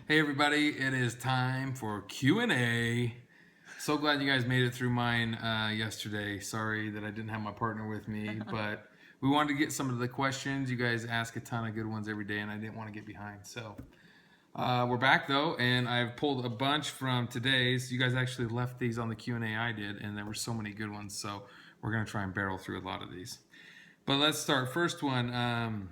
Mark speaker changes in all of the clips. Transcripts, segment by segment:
Speaker 1: Hey everybody, it is time for Q&A. So glad you guys made it through mine yesterday. Sorry that I didn't have my partner with me, but we wanted to get some of the questions. You guys ask a ton of good ones every day, and I didn't want to get behind. So we're back though, and I've pulled a bunch from today's. You guys actually left these on the Q&A I did, and there were so many good ones. So we're going to try and barrel through a lot of these. But let's start. First one.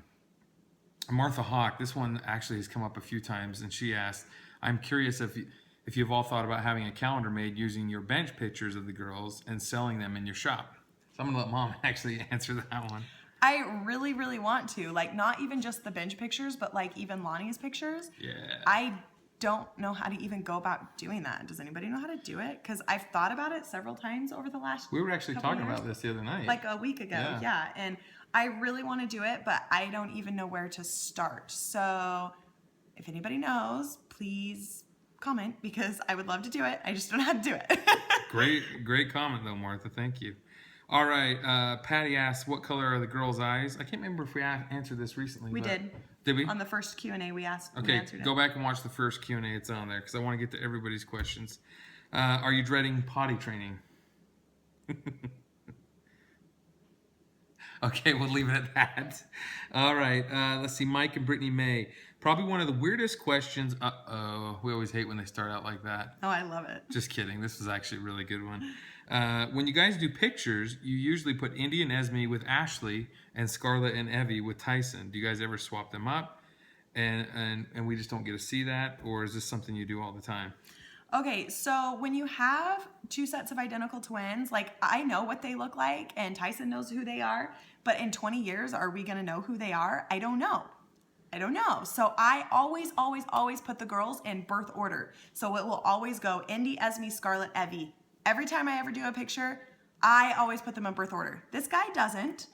Speaker 1: Martha Hawk, this one actually has come up a few times, and she asked, I'm curious if you've all thought about having a calendar made using your bench pictures of the girls and selling them in your shop. So I'm going to let Mom actually answer that one.
Speaker 2: I really, really want to. Like, not even just the bench pictures, but like even Lonnie's pictures.
Speaker 1: Yeah.
Speaker 2: I don't know how to even go about doing that. Does anybody know how to do it? Because I've thought about it several times over the last
Speaker 1: We were actually talking about this the other night.
Speaker 2: Like a week ago, yeah. And I really want to do it, but I don't even know where to start. So if anybody knows, please comment, because I would love to do it. I just don't know how to do it.
Speaker 1: Great comment though, Martha. Thank you. All right. Patty asked, what color are the girls' eyes? I can't remember if we answered this recently.
Speaker 2: We did.
Speaker 1: Did we?
Speaker 2: On the first Q&A we asked.
Speaker 1: Okay, go back and watch the first Q&A. It's on there because I want to get to everybody's questions. Are you dreading potty training? Okay, we'll leave it at that. All right, let's see. Mike and Brittany May. Probably one of the weirdest questions. Uh-oh. We always hate when they start out like that.
Speaker 2: Oh, I love it.
Speaker 1: Just kidding. This was actually a really good one. When you guys do pictures, you usually put Indy and Esme with Ashley and Scarlett and Evie with Tyson. Do you guys ever swap them up? And we just don't get to see that? Or is this something you do all the time?
Speaker 2: Okay, so when you have two sets of identical twins, like, I know what they look like and Tyson knows who they are, but in 20 years, are we going to know who they are? I don't know. So I always put the girls in birth order. So it will always go Indy, Esme, Scarlett, Evie. Every time I ever do a picture, I always put them in birth order. This guy doesn't.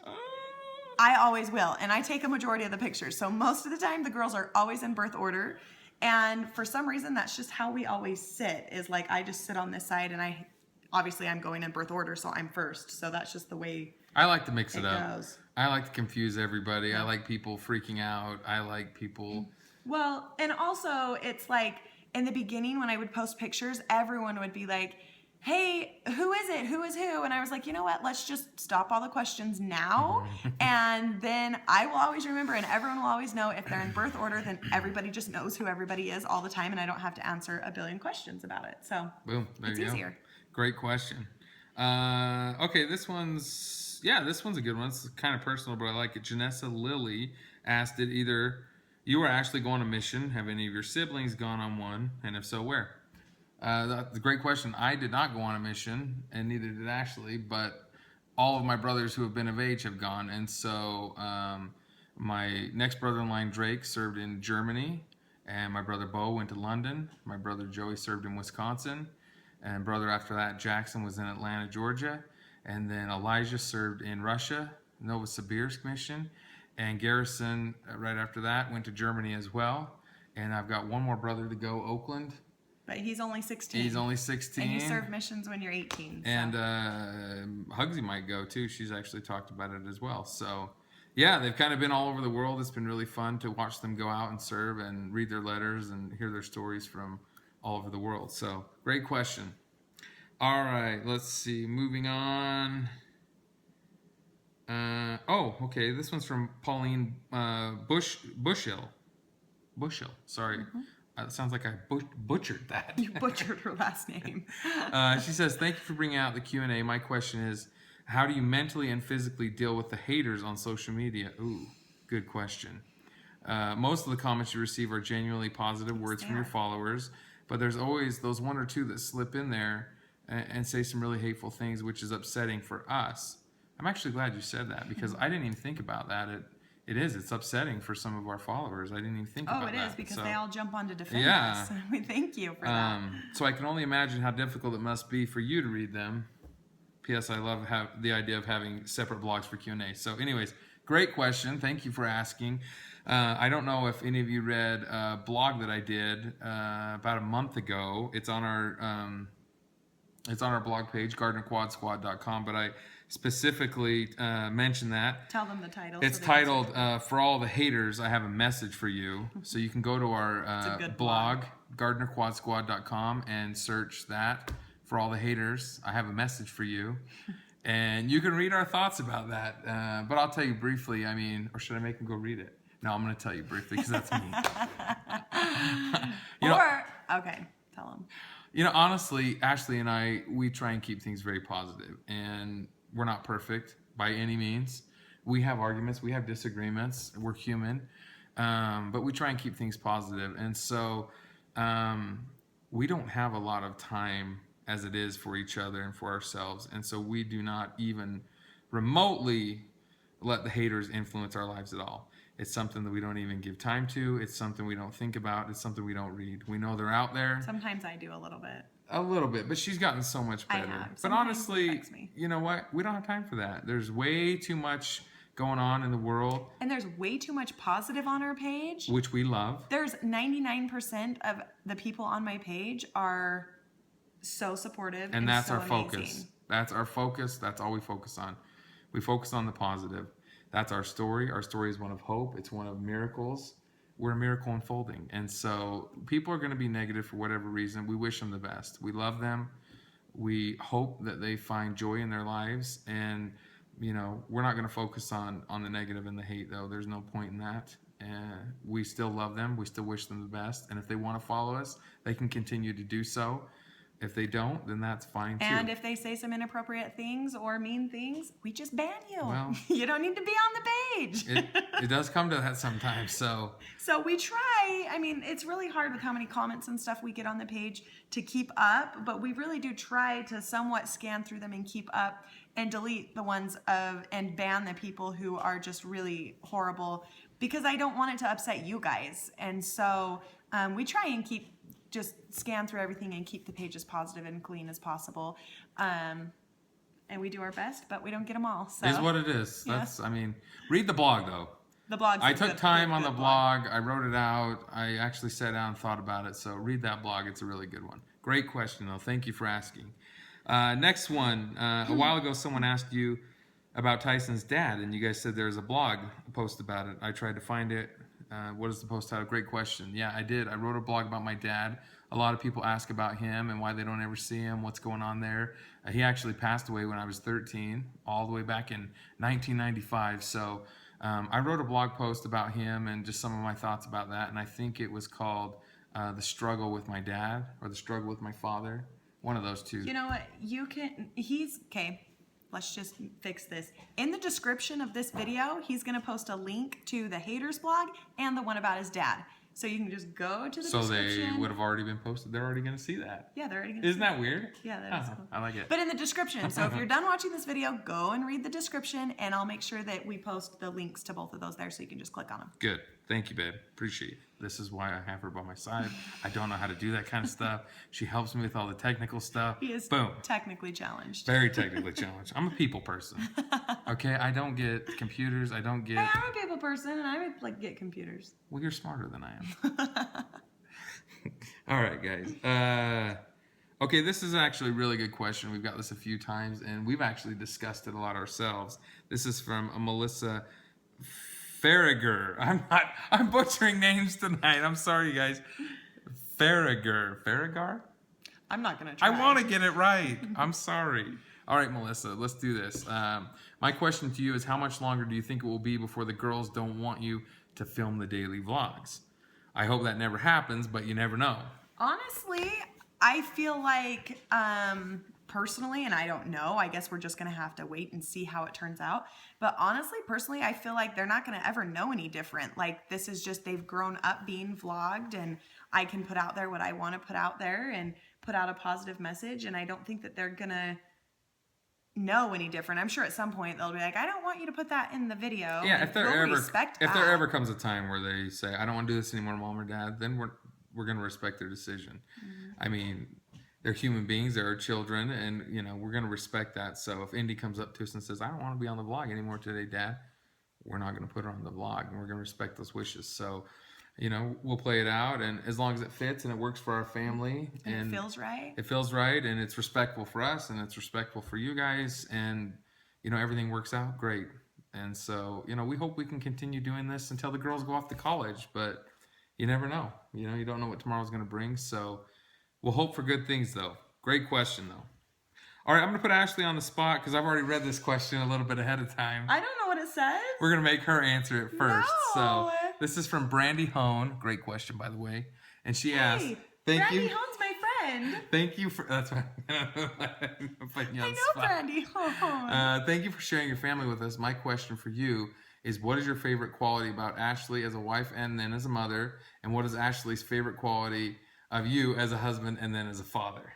Speaker 2: I always will, and I take a majority of the pictures. So most of the time, the girls are always in birth order. And for some reason, that's just how we always sit, is like I just sit on this side, and I'm going in birth order, so I'm first. So that's just the way
Speaker 1: I like to mix it up.
Speaker 2: goes.
Speaker 1: I like to confuse everybody. Yeah. I like people freaking out. I like people...
Speaker 2: Well, and also it's like in the beginning when I would post pictures, everyone would be like, hey, who is it? Who is who? And I was like, you know what? Let's just stop all the questions now. And then I will always remember, and everyone will always know if they're in birth order, then everybody just knows who everybody is all the time, and I don't have to answer a billion questions about it. So
Speaker 1: boom, there
Speaker 2: it's
Speaker 1: you go.
Speaker 2: easier.
Speaker 1: Great question. Okay, this one's a good one. It's kind of personal, but I like it. Janessa Lilly asked, did either you or Ashley go on a mission? Have any of your siblings gone on one? And if so, where? That's a great question. I did not go on a mission, and neither did Ashley, but all of my brothers who have been of age have gone. And so my next brother-in-law, Drake, served in Germany, and my brother Bo went to London. My brother Joey served in Wisconsin, and brother after that, Jackson, was in Atlanta, Georgia. And then Elijah served in Russia, Novosibirsk mission, and Garrison, right after that, went to Germany as well. And I've got one more brother to go, Oakland.
Speaker 2: But he's only 16.
Speaker 1: He's only 16.
Speaker 2: And you serve missions when you're 18. So.
Speaker 1: And Hugsy might go too. She's actually talked about it as well. So, yeah, they've kind of been all over the world. It's been really fun to watch them go out and serve and read their letters and hear their stories from all over the world. So, great question. All right, let's see. Moving on. Okay. This one's from Pauline Bushhill. Sorry.
Speaker 2: Mm-hmm.
Speaker 1: It sounds like I butchered that.
Speaker 2: You butchered her last name.
Speaker 1: She says, thank you for bringing out the Q&A. My question is, how do you mentally and physically deal with the haters on social media? Ooh, good question. Most of the comments you receive are genuinely positive words from your followers, but there's always those one or two that slip in there and say some really hateful things, which is upsetting for us. I'm actually glad you said that, because I didn't even think about that. It's upsetting for some of our followers. I didn't even think about that.
Speaker 2: Oh, it is, because they all jump on to defend us. We thank you for that.
Speaker 1: So I can only imagine how difficult it must be for you to read them. P.S. I love the idea of having separate blogs for Q&A. So anyways, great question. Thank you for asking. I don't know if any of you read a blog that I did about a month ago. It's on our It's on our blog page, GardnerQuadSquad.com, but I specifically mentioned that.
Speaker 2: Tell them the title.
Speaker 1: It's
Speaker 2: so they can
Speaker 1: titled,
Speaker 2: search
Speaker 1: For All the Haters, I Have a Message for You. So you can go to our
Speaker 2: a good
Speaker 1: blog, GardnerQuadSquad.com, and search that. For all the haters, I have a message for you. And you can read our thoughts about that. But I'll tell you briefly, I mean, or should I make them go read it? No, I'm going to tell you briefly because that's me.
Speaker 2: Okay, tell them.
Speaker 1: You know, honestly, Ashley and I, we try and keep things very positive, and we're not perfect by any means. We have arguments, we have disagreements, we're human, but we try and keep things positive. And so we don't have a lot of time as it is for each other and for ourselves. And so we do not even remotely let the haters influence our lives at all. It's something that we don't even give time to. It's something we don't think about. It's something we don't read. We know they're out there.
Speaker 2: Sometimes I do a little bit.
Speaker 1: A little bit, but she's gotten so much better.
Speaker 2: I have.
Speaker 1: But
Speaker 2: Sometimes
Speaker 1: honestly,
Speaker 2: it affects me.
Speaker 1: you know what? We don't have time for that. There's way too much going on in the world,
Speaker 2: And there's way too much positive on our page.
Speaker 1: which we love.
Speaker 2: There's 99% of the people on my page are so supportive.
Speaker 1: And that's
Speaker 2: so
Speaker 1: our focus.
Speaker 2: amazing.
Speaker 1: That's our focus. That's all we focus on. We focus on the positive. That's our story. Our story is one of hope. It's one of miracles. We're a miracle unfolding. And so people are going to be negative for whatever reason. We wish them the best. We love them. We hope that they find joy in their lives. And, you know, we're not going to focus on the negative and the hate, though. There's no point in that. And we still love them. We still wish them the best. And if they want to follow us, they can continue to do so. If they don't, then that's fine too.
Speaker 2: And if they say some inappropriate things or mean things, we just ban you.
Speaker 1: Well,
Speaker 2: you don't need to be on the page.
Speaker 1: it does come to that sometimes. So
Speaker 2: we try. I mean, it's really hard with how many comments and stuff we get on the page to keep up, but we really do try to somewhat scan through them and keep up and delete the ones and ban the people who are just really horrible, because I don't want it to upset you guys. And so we try and just scan through everything and keep the page as positive and clean as possible. And we do our best, but we don't get them all. So
Speaker 1: is what it is.
Speaker 2: Yeah.
Speaker 1: I mean, read the blog though.
Speaker 2: The blog's
Speaker 1: I took time on the blog. I wrote it out. I actually sat down and thought about it. So read that blog. It's a really good one. Great question though. Thank you for asking. Next one. A while ago, someone asked you about Tyson's dad, and you guys said there was a blog post about it. I tried to find it. What is the post title? Great question. Yeah, I did. I wrote a blog about my dad. A lot of people ask about him and why they don't ever see him, what's going on there. He actually passed away when I was 13, all the way back in 1995. So I wrote a blog post about him and just some of my thoughts about that. And I think it was called The Struggle with My Dad or The Struggle with My Father. One of those two.
Speaker 2: You know what? Okay. Let's just fix this. In the description of this video, he's going to post a link to the haters blog and the one about his dad. So you can just go to the description.
Speaker 1: So they would have already been posted. They're already going to see that.
Speaker 2: Yeah, they're already going to
Speaker 1: Isn't that weird?
Speaker 2: Yeah, that is cool.
Speaker 1: I like it.
Speaker 2: But in the description. So if you're done watching this video, go and read the description, and I'll make sure that we post the links to both of those there so you can just click on them.
Speaker 1: Good. Thank you, babe. Appreciate it. This is why I have her by my side. I don't know how to do that kind of stuff. She helps me with all the technical stuff.
Speaker 2: He is
Speaker 1: Boom.
Speaker 2: technically challenged.
Speaker 1: Very technically challenged. I'm a people person. Okay, I don't get computers. I don't get...
Speaker 2: Hey, I'm a people person, and I would get computers.
Speaker 1: Well, you're smarter than I am. All right, guys. Okay, this is actually a really good question. We've got this a few times, and we've actually discussed it a lot ourselves. This is from Melissa Farragher. I'm butchering names tonight. I'm sorry, you guys. Farragher?
Speaker 2: I'm not going to try.
Speaker 1: I want to get it right. I'm sorry. All right, Melissa, let's do this. My question to you is, how much longer do you think it will be before the girls don't want you to film the daily vlogs? I hope that never happens, but you never know.
Speaker 2: Honestly, I feel like, personally, and I don't know, I guess we're just going to have to wait and see how it turns out. But honestly, personally, I feel like they're not going to ever know any different. Like, this is just, they've grown up being vlogged, and I can put out there what I want to put out there and put out a positive message. And I don't think that they're going to know any different. I'm sure at some point they'll be like, I don't want you to put that in the video.
Speaker 1: Yeah, if there ever comes a
Speaker 2: that.
Speaker 1: time where they say, I don't want to do this anymore, mom or dad, then we're going to respect their decision.
Speaker 2: Mm-hmm.
Speaker 1: I mean, they're human beings, they're our children, and we're going to respect that. So if Indy comes up to us and says, I don't want to be on the vlog anymore today, Dad, we're not going to put her on the vlog, and we're going to respect those wishes. So we'll play it out, and as long as it fits and it works for our family,
Speaker 2: And it feels right.
Speaker 1: it feels right, and it's respectful for us, and it's respectful for you guys, and everything works out great. And so we hope we can continue doing this until the girls go off to college, but you never know. You don't know what tomorrow's going to bring. So we'll hope for good things, though. Great question, though. All right, I'm going to put Ashley on the spot because I've already read this question a little bit ahead of time.
Speaker 2: I don't know what it says.
Speaker 1: We're going to make her answer it first.
Speaker 2: No.
Speaker 1: So this is from Brandy Hone. Great question, by the way. And she asked, "Thank
Speaker 2: Brandy
Speaker 1: you."
Speaker 2: Hone's my friend.
Speaker 1: Thank you for. That's why I'm putting you on
Speaker 2: I
Speaker 1: the
Speaker 2: know
Speaker 1: spot.
Speaker 2: Brandy Hone.
Speaker 1: Thank you for sharing your family with us. My question for you is, what is your favorite quality about Ashley as a wife and then as a mother? And what is Ashley's favorite quality of you as a husband and then as a father?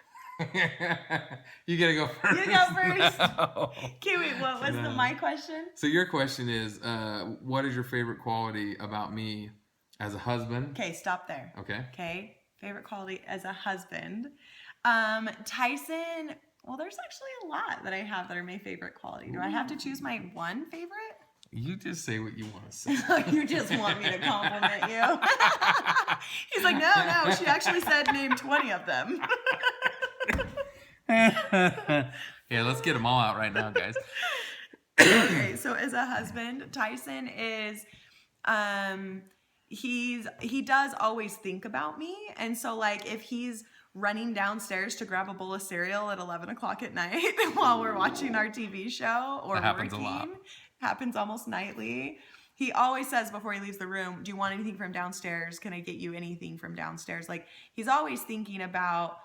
Speaker 1: You gotta go first.
Speaker 2: You go first.
Speaker 1: No.
Speaker 2: Okay, wait, what was my question?
Speaker 1: So your question is, what is your favorite quality about me as a husband?
Speaker 2: Okay, stop there. Okay, favorite quality as a husband. Tyson, well, there's actually a lot that I have that are my favorite quality. Do I have to choose my one favorite?
Speaker 1: You just say what you want to say.
Speaker 2: You just want me to compliment you. He's like, no, she actually said name 20 of them.
Speaker 1: Yeah, let's get them all out right now, guys.
Speaker 2: Okay, so as a husband, Tyson is he does always think about me. And so like if he's running downstairs to grab a bowl of cereal at 11 o'clock at night while we're watching our TV show or
Speaker 1: that happens
Speaker 2: working,
Speaker 1: a lot.
Speaker 2: Happens almost nightly. He always says before he leaves the room, "Do you want anything from downstairs? Can I get you anything from downstairs?" Like he's always thinking about,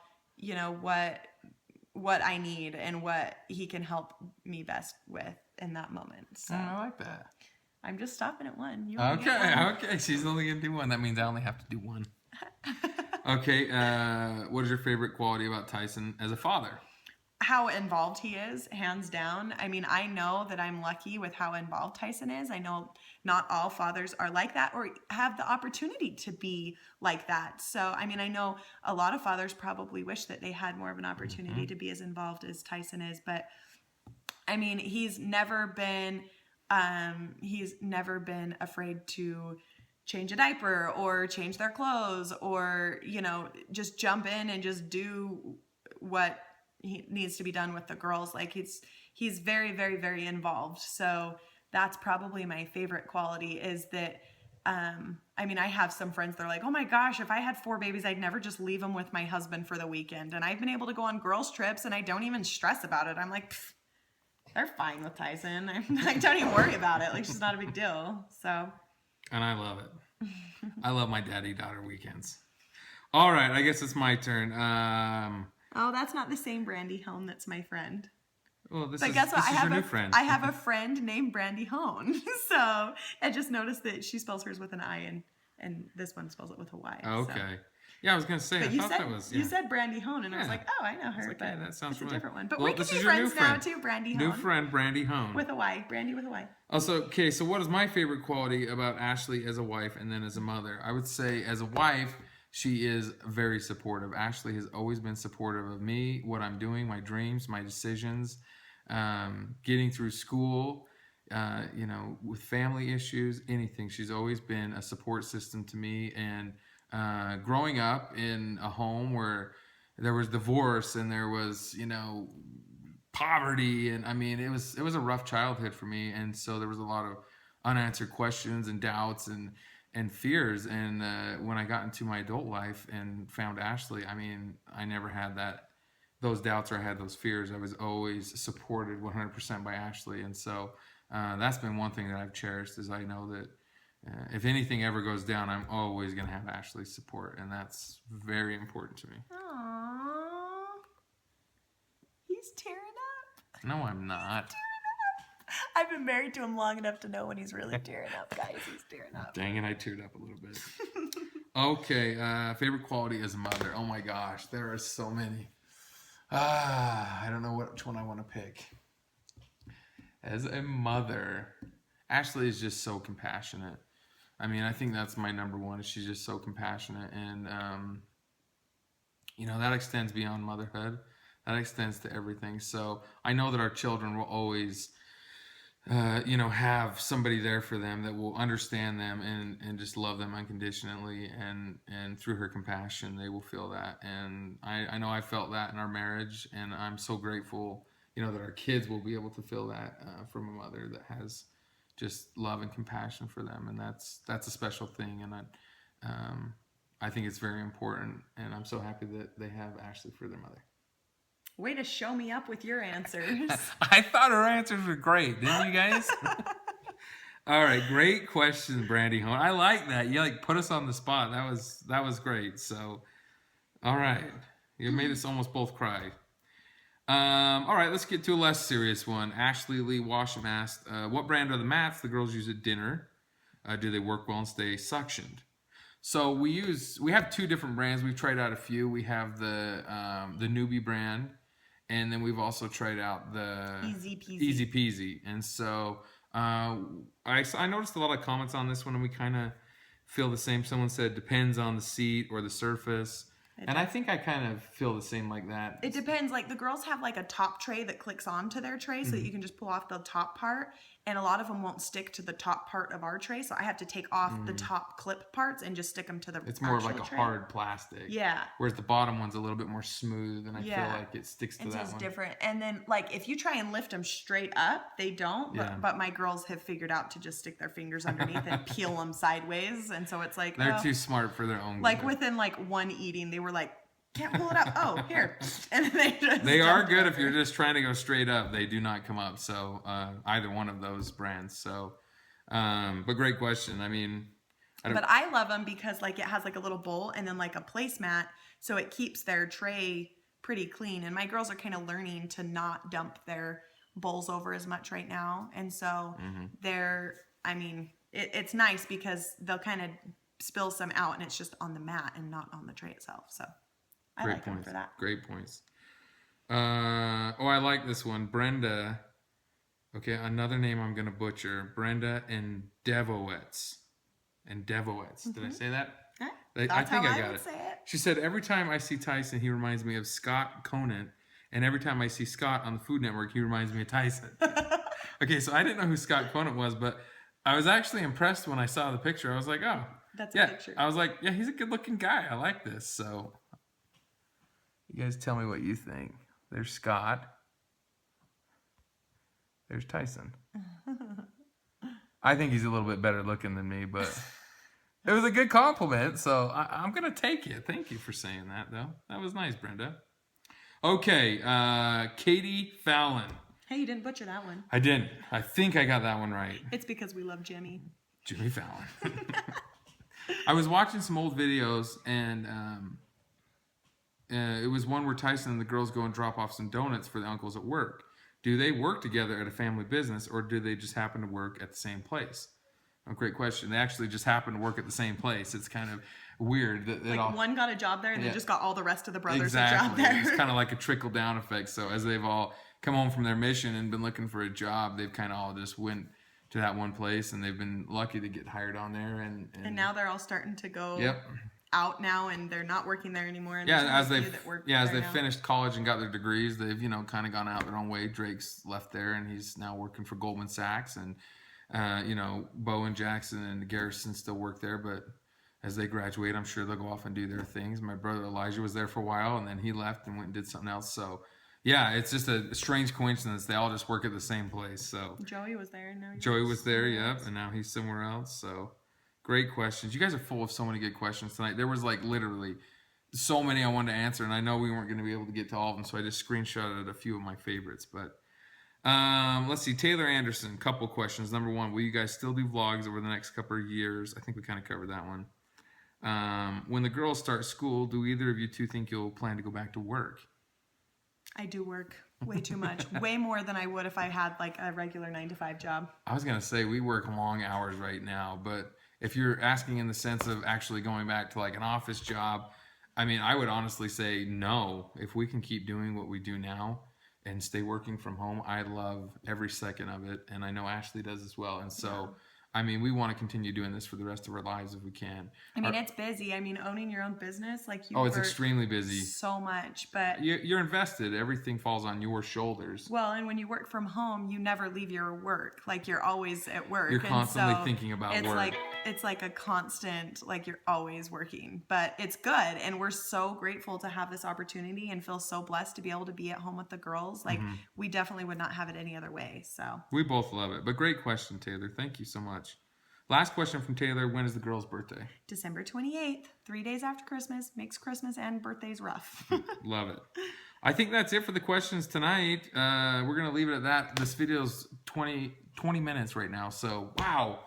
Speaker 2: what I need and what he can help me best with in that moment. So
Speaker 1: I like that.
Speaker 2: I'm just stopping at one. You only get one.
Speaker 1: Okay. She's only gonna do one. That means I only have to do one. Okay. What is your favorite quality about Tyson as a father?
Speaker 2: How involved he is, hands down. I mean, I know that I'm lucky with how involved Tyson is. I know not all fathers are like that or have the opportunity to be like that. So, I mean, I know a lot of fathers probably wish that they had more of an opportunity to be as involved as Tyson is. But, I mean, he's never been afraid to change a diaper or change their clothes or, just jump in and just do what he needs to be done with the girls. Like he's very, very, very involved. So that's probably my favorite quality is that, I mean, I have some friends that are like, "Oh my gosh, if I had 4 babies, I'd never just leave them with my husband for the weekend." And I've been able to go on girls trips and I don't even stress about it. I'm like, they're fine with Tyson. I don't even worry about it. Like, it's just not a big deal. So.
Speaker 1: And I love it. I love my daddy-daughter weekends. All right, I guess it's my turn.
Speaker 2: Oh, that's not the same Brandy Hone. That's my friend.
Speaker 1: Well, this
Speaker 2: But
Speaker 1: is,
Speaker 2: guess what?
Speaker 1: this is your new friend.
Speaker 2: I have a friend named Brandy Hone. So I just noticed that she spells hers with an I and this one spells it with a Y.
Speaker 1: Okay.
Speaker 2: So.
Speaker 1: Yeah, I was gonna say.
Speaker 2: But
Speaker 1: I
Speaker 2: you
Speaker 1: thought
Speaker 2: said
Speaker 1: that was.
Speaker 2: you said Brandy Hone, and I was
Speaker 1: Yeah.
Speaker 2: like, oh, I know her.
Speaker 1: Like,
Speaker 2: but
Speaker 1: yeah, that sounds
Speaker 2: it's
Speaker 1: really
Speaker 2: a different one. But
Speaker 1: well,
Speaker 2: we can
Speaker 1: this
Speaker 2: be
Speaker 1: is your new
Speaker 2: friends now
Speaker 1: friend.
Speaker 2: too. Brandy Hone.
Speaker 1: New friend, Brandy Hone.
Speaker 2: With a Y. Brandy with a Y.
Speaker 1: Also, okay, so what is my favorite quality about Ashley as a wife and then as a mother? I would say as a wife, she is very supportive. Ashley has always been supportive of me, what I'm doing, my dreams, my decisions, getting through school, with family issues, anything. She's always been a support system to me. And growing up in a home where there was divorce and there was, poverty, and I mean, it was a rough childhood for me. And so there was a lot of unanswered questions and doubts and fears. And when I got into my adult life and found Ashley, I mean, I never had those doubts or I had those fears. I was always supported 100% by Ashley. And so that's been one thing that I've cherished is I know that if anything ever goes down, I'm always going to have Ashley's support. And that's very important to me.
Speaker 2: Aww. He's tearing up.
Speaker 1: No, I'm not.
Speaker 2: I've been married to him long enough to know when he's really tearing up, guys. He's tearing up.
Speaker 1: Dang it, I teared up a little bit. Okay, favorite quality as a mother. Oh my gosh, there are so many. I don't know which one I want to pick. As a mother, Ashley is just so compassionate. I mean, I think that's my number one. She's just so compassionate. And, that extends beyond motherhood. That extends to everything. So I know that our children will always have somebody there for them that will understand them and just love them unconditionally, and through her compassion they will feel that. And I know I felt that in our marriage, and I'm so grateful, that our kids will be able to feel that from a mother that has just love and compassion for them. And that's a special thing. And I think it's very important, and I'm so happy that they have Ashley for their mother.
Speaker 2: Way to show me up with your answers.
Speaker 1: I thought her answers were great, didn't you guys? All right, great question, Brandy Hone. I like that. You put us on the spot. That was great. So, all right, you made us almost both cry. All right, let's get to a less serious one. Ashley Lee Washam asked, "What brand are the mats the girls use at dinner? Do they work well and stay suctioned?" So we have two different brands. We've tried out a few. We have the Newbie brand. And then we've also tried out the Easy Peasy. And so I noticed a lot of comments on this one, and we kind of feel the same. Someone said depends on the seat or the surface. And I think I kind of feel the same like that.
Speaker 2: It depends. Like the girls have like a top tray that clicks onto their tray so that you can just pull off the top part. And a lot of them won't stick to the top part of our tray. So I have to take off the top clip parts and just stick them to the
Speaker 1: It's more of like a
Speaker 2: tray.
Speaker 1: hard plastic.
Speaker 2: Yeah.
Speaker 1: Whereas the bottom one's a little bit more smooth, and I feel like it sticks to that one.
Speaker 2: It's different. And then like if you try and lift them straight up, they don't. But my girls have figured out to just stick their fingers underneath and peel them sideways. And so it's like...
Speaker 1: They're too smart for their own
Speaker 2: good. Within like one eating, they were like, can't pull it up. Oh, here. And
Speaker 1: they are good if you're just trying to go straight up. They do not come up. So either one of those brands. So, but great question. I mean,
Speaker 2: but I love them because like it has like a little bowl and then like a placemat, so it keeps their tray pretty clean. And my girls are kind of learning to not dump their bowls over as much right now. And so it's nice because they'll kind of spill some out and it's just on the mat and not on the tray itself. So. I like them for that.
Speaker 1: Great points. I like this one. Brenda. Okay, another name I'm going to butcher. Brenda and Devowitz. Did I say that? I think I got it. She said, every time I see Tyson, he reminds me of Scott Conant. And every time I see Scott on the Food Network, he reminds me of Tyson. Okay, so I didn't know who Scott Conant was, but I was actually impressed when I saw the picture. I was like, oh.
Speaker 2: That's a picture.
Speaker 1: I was like, yeah, he's a good-looking guy. I like this. So... you guys tell me what you think. There's Scott. There's Tyson. I think he's a little bit better looking than me, but it was a good compliment, so I'm going to take it. Thank you for saying that, though. That was nice, Brenda. Okay, Katie Fallon.
Speaker 2: Hey, you didn't butcher that one.
Speaker 1: I didn't. I think I got that one right.
Speaker 2: It's because we love Jimmy.
Speaker 1: Jimmy Fallon. I was watching some old videos, and... it was one where Tyson and the girls go and drop off some donuts for the uncles at work. Do they work together at a family business, or do they just happen to work at the same place? A great question. They actually just happen to work at the same place. It's kind of weird. That
Speaker 2: one got a job there, and they just got all the rest of the brothers
Speaker 1: a
Speaker 2: job there.
Speaker 1: It's kind of like a trickle-down effect. So as they've all come home from their mission and been looking for a job, they've kind of all just went to that one place, and they've been lucky to get hired on there. And
Speaker 2: now they're all starting to go...
Speaker 1: Yep.
Speaker 2: out now, and they're not working there anymore. And
Speaker 1: as they've finished college and got their degrees, they've kind of gone out their own way. Drake's left there, and he's now working for Goldman Sachs, and Bo and Jackson and Garrison still work there. But as they graduate, I'm sure they'll go off and do their things. My brother Elijah was there for a while, and then he left and went and did something else. So yeah, it's just a strange coincidence. They all just work at the same place. So
Speaker 2: Joey was there, and now
Speaker 1: Joey was there, yep, and now he's somewhere else. So. Great questions. You guys are full of so many good questions tonight. There was literally so many I wanted to answer, and I know we weren't going to be able to get to all of them, so I just screenshotted a few of my favorites. But let's see. Taylor Anderson, couple questions. Number one, will you guys still do vlogs over the next couple of years? I think we kind of covered that one. When the girls start school, do either of you two think you'll plan to go back to work?
Speaker 2: I do work way too much. Way more than I would if I had a regular 9-to-5 job.
Speaker 1: I was going to say we work long hours right now, but... if you're asking in the sense of actually going back to an office job, I mean, I would honestly say no. If we can keep doing what we do now and stay working from home, I love every second of it. And I know Ashley does as well. And so I mean, we want to continue doing this for the rest of our lives if we can.
Speaker 2: I mean, it's busy. I mean, owning your own business, like you
Speaker 1: Oh, it's
Speaker 2: work
Speaker 1: extremely busy.
Speaker 2: so much, but
Speaker 1: You're invested. Everything falls on your shoulders.
Speaker 2: well, and when you work from home, you never leave your work. Like you're always at work.
Speaker 1: You're
Speaker 2: And
Speaker 1: constantly
Speaker 2: so
Speaker 1: thinking about
Speaker 2: it's
Speaker 1: work.
Speaker 2: it's like a constant, like you're always working. But it's good, and we're so grateful to have this opportunity and feel so blessed to be able to be at home with the girls. Like we definitely would not have it any other way. So
Speaker 1: We both love it. But great question, Taylor. Thank you so much. Last question from Taylor. When is the girl's birthday?
Speaker 2: December 28th, 3 days after Christmas, makes Christmas and birthdays rough.
Speaker 1: Love it. I think that's it for the questions tonight. We're going to leave it at that. This video's 20 minutes right now. So, wow.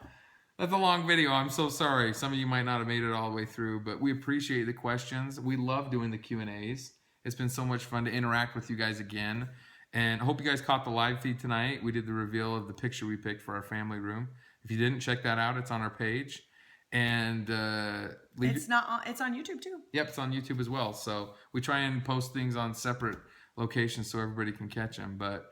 Speaker 1: That's a long video. I'm so sorry. Some of you might not have made it all the way through, but we appreciate the questions. We love doing the Q&As. It's been so much fun to interact with you guys again. And I hope you guys caught the live feed tonight. We did the reveal of the picture we picked for our family room. If you didn't, check that out. It's on our page. And
Speaker 2: It's on YouTube too.
Speaker 1: Yep, it's on YouTube as well. So we try and post things on separate locations so everybody can catch them. But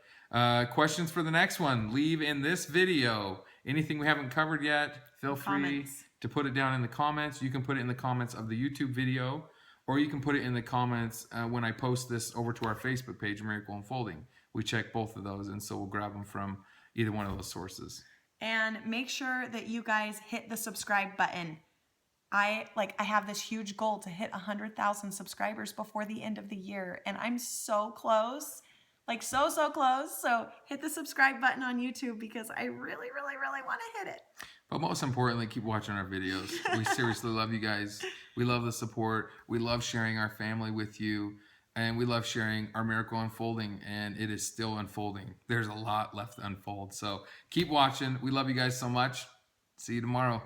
Speaker 1: questions for the next one, leave in this video. Anything we haven't covered yet, feel free to put it down in the comments. You can put it in the comments of the YouTube video, or you can put it in the comments when I post this over to our Facebook page, Miracle Unfolding. We check both of those, and so we'll grab them from either one of those sources.
Speaker 2: And make sure that you guys hit the subscribe button. I have this huge goal to hit 100,000 subscribers before the end of the year, and I'm so close. Like so close. So hit the subscribe button on YouTube because I really want to hit it.
Speaker 1: But most importantly, keep watching our videos. We seriously love you guys. We love the support. We love sharing our family with you. And we love sharing our miracle unfolding, and it is still unfolding. There's a lot left to unfold. So keep watching. We love you guys so much. See you tomorrow.